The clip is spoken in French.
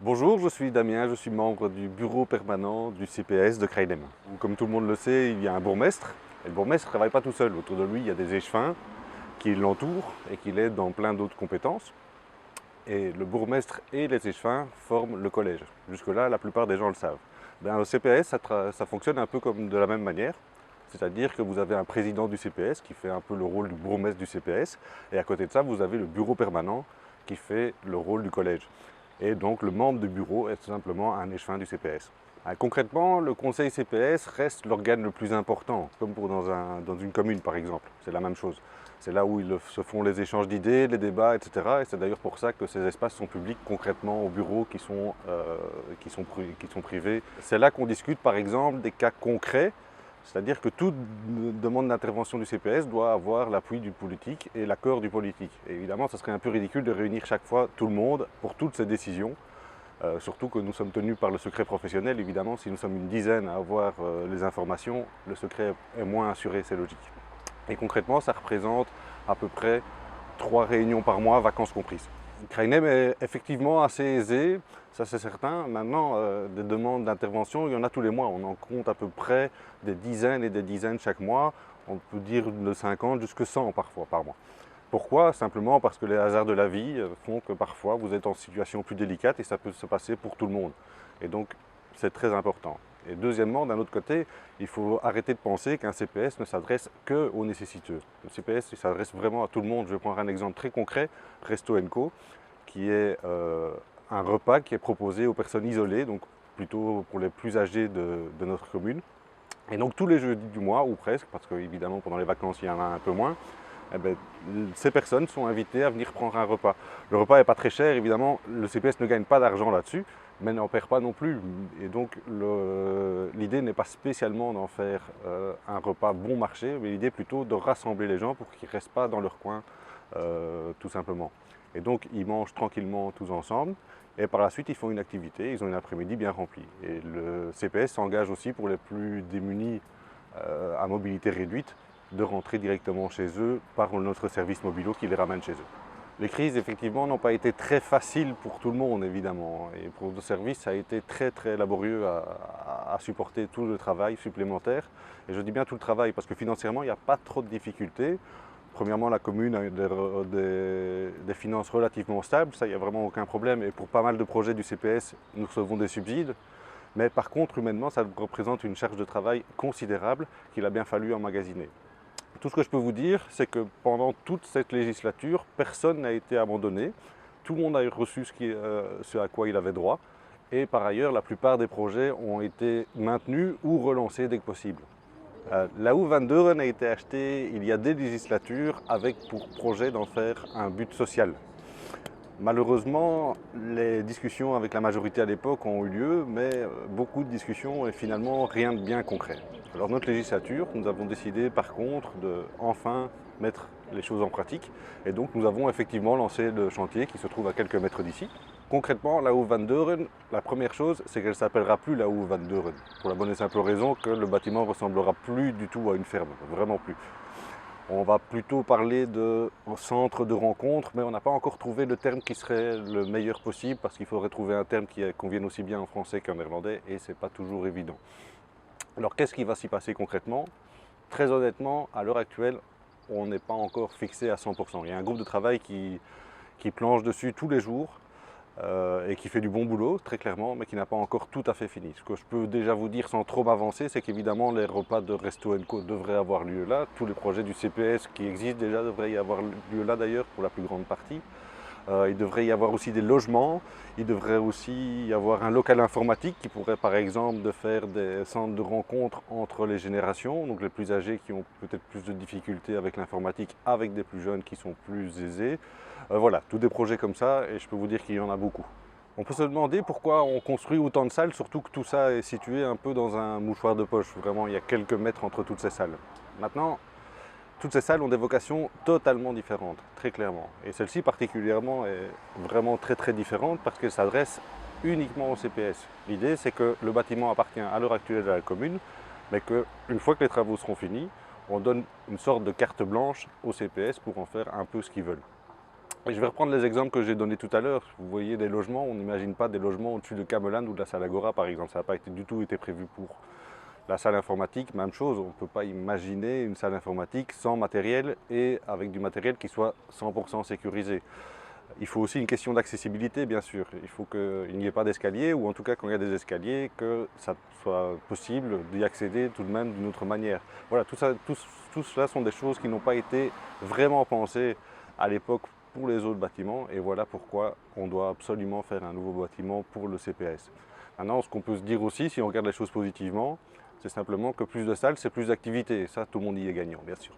Bonjour, je suis Damien, je suis membre du bureau permanent du CPS de Kreinem. Comme tout le monde le sait, il y a un bourgmestre. Et le bourgmestre ne travaille pas tout seul. Autour de lui, il y a des échevins qui l'entourent et qui l'aident dans plein d'autres compétences. Et le bourgmestre et les échevins forment le collège. Jusque-là, la plupart des gens le savent. Au CPS, ça fonctionne un peu comme de la même manière. C'est-à-dire que vous avez un président du CPS qui fait un peu le rôle du bourgmestre du CPS. Et à côté de ça, vous avez le bureau permanent qui fait le rôle du collège. Et donc le membre du bureau est tout simplement un échevin du CPS. Concrètement, le conseil CPS reste l'organe le plus important, comme dans une commune par exemple. C'est la même chose. C'est là où se font les échanges d'idées, les débats, etc. Et c'est d'ailleurs pour ça que ces espaces sont publics concrètement au bureau qui sont privés. C'est là qu'on discute par exemple des cas concrets. C'est-à-dire que toute demande d'intervention du CPS doit avoir l'appui du politique et l'accord du politique. Et évidemment, ça serait un peu ridicule de réunir chaque fois tout le monde pour toutes ces décisions, surtout que nous sommes tenus par le secret professionnel. Évidemment, si nous sommes une dizaine à avoir les informations, le secret est moins assuré, c'est logique. Et concrètement, ça représente à peu près 3 réunions par mois, vacances comprises. Kreinem est effectivement assez aisé, ça c'est certain. Maintenant, des demandes d'intervention, il y en a tous les mois. On en compte à peu près des dizaines et des dizaines chaque mois. On peut dire de 50 jusqu'à 100 parfois par mois. Pourquoi? Simplement parce que les hasards de la vie font que parfois vous êtes en situation plus délicate et ça peut se passer pour tout le monde. Et donc, c'est très important. Et deuxièmement, d'un autre côté, il faut arrêter de penser qu'un CPS ne s'adresse qu'aux nécessiteux. Le CPS s'adresse vraiment à tout le monde. Je vais prendre un exemple très concret, Resto Co, qui est un repas qui est proposé aux personnes isolées, donc plutôt pour les plus âgés de notre commune. Et donc tous les jeudis du mois, ou presque, parce qu'évidemment pendant les vacances il y en a un peu moins, eh bien, ces personnes sont invitées à venir prendre un repas. Le repas n'est pas très cher, évidemment, le CPS ne gagne pas d'argent là-dessus, mais n'en perd pas non plus. Et donc l'idée n'est pas spécialement d'en faire un repas bon marché, mais l'idée plutôt de rassembler les gens pour qu'ils ne restent pas dans leur coin, tout simplement. Et donc ils mangent tranquillement tous ensemble. Et par la suite, ils font une activité, ils ont une après-midi bien remplie. Et le CPS s'engage aussi pour les plus démunis à mobilité réduite de rentrer directement chez eux par notre service mobilo qui les ramène chez eux. Les crises, effectivement, n'ont pas été très faciles pour tout le monde, évidemment. Et pour le service, ça a été très, très laborieux à supporter tout le travail supplémentaire. Et je dis bien tout le travail parce que financièrement, il n'y a pas trop de difficultés. Premièrement, la commune a des finances relativement stables, ça, il n'y a vraiment aucun problème. Et pour pas mal de projets du CPS, nous recevons des subsides. Mais par contre, humainement, ça représente une charge de travail considérable qu'il a bien fallu emmagasiner. Tout ce que je peux vous dire, c'est que pendant toute cette législature, personne n'a été abandonné. Tout le monde a reçu ce à quoi il avait droit. Et par ailleurs, la plupart des projets ont été maintenus ou relancés dès que possible. La U22 a été achetée il y a des législatures avec pour projet d'en faire un but social. Malheureusement, les discussions avec la majorité à l'époque ont eu lieu, mais beaucoup de discussions et finalement rien de bien concret. Alors notre législature, nous avons décidé par contre de enfin mettre les choses en pratique et donc nous avons effectivement lancé le chantier qui se trouve à quelques mètres d'ici. Concrètement, la U22, la première chose, c'est qu'elle ne s'appellera plus la U22, pour la bonne et simple raison que le bâtiment ne ressemblera plus du tout à une ferme, vraiment plus. On va plutôt parler de centre de rencontre, mais on n'a pas encore trouvé le terme qui serait le meilleur possible parce qu'il faudrait trouver un terme qui convienne aussi bien en français qu'en néerlandais et ce n'est pas toujours évident. Alors qu'est-ce qui va s'y passer concrètement? Très honnêtement, à l'heure actuelle, on n'est pas encore fixé à 100%. Il y a un groupe de travail qui planche dessus tous les jours et qui fait du bon boulot, très clairement, mais qui n'a pas encore tout à fait fini. Ce que je peux déjà vous dire sans trop m'avancer, c'est qu'évidemment les repas de Resto Co devraient avoir lieu là. Tous les projets du CPS qui existent déjà devraient y avoir lieu là d'ailleurs, pour la plus grande partie. Il devrait y avoir aussi des logements, il devrait aussi y avoir un local informatique qui pourrait par exemple de faire des centres de rencontre entre les générations, donc les plus âgés qui ont peut-être plus de difficultés avec l'informatique, avec des plus jeunes qui sont plus aisés. Voilà, tous des projets comme ça et je peux vous dire qu'il y en a beaucoup. On peut se demander pourquoi on construit autant de salles, surtout que tout ça est situé un peu dans un mouchoir de poche. Vraiment, il y a quelques mètres entre toutes ces salles. Maintenant, toutes ces salles ont des vocations totalement différentes, très clairement. Et celle-ci particulièrement est vraiment très très différente parce qu'elle s'adresse uniquement au CPS. L'idée c'est que le bâtiment appartient à l'heure actuelle à la commune, mais qu'une fois que les travaux seront finis, on donne une sorte de carte blanche au CPS pour en faire un peu ce qu'ils veulent. Et je vais reprendre les exemples que j'ai donnés tout à l'heure. Vous voyez des logements, on n'imagine pas des logements au-dessus de Camelan ou de la salle Agora par exemple. Ça n'a pas du tout été prévu pour. La salle informatique, même chose, on ne peut pas imaginer une salle informatique sans matériel et avec du matériel qui soit 100% sécurisé. Il faut aussi une question d'accessibilité, bien sûr. Il faut qu'il n'y ait pas d'escalier, ou en tout cas quand il y a des escaliers, que ça soit possible d'y accéder tout de même d'une autre manière. Voilà, tout cela sont des choses qui n'ont pas été vraiment pensées à l'époque pour les autres bâtiments, et voilà pourquoi on doit absolument faire un nouveau bâtiment pour le CPS. Maintenant, ce qu'on peut se dire aussi, si on regarde les choses positivement, c'est simplement que plus de salles, c'est plus d'activités. Ça, tout le monde y est gagnant, bien sûr.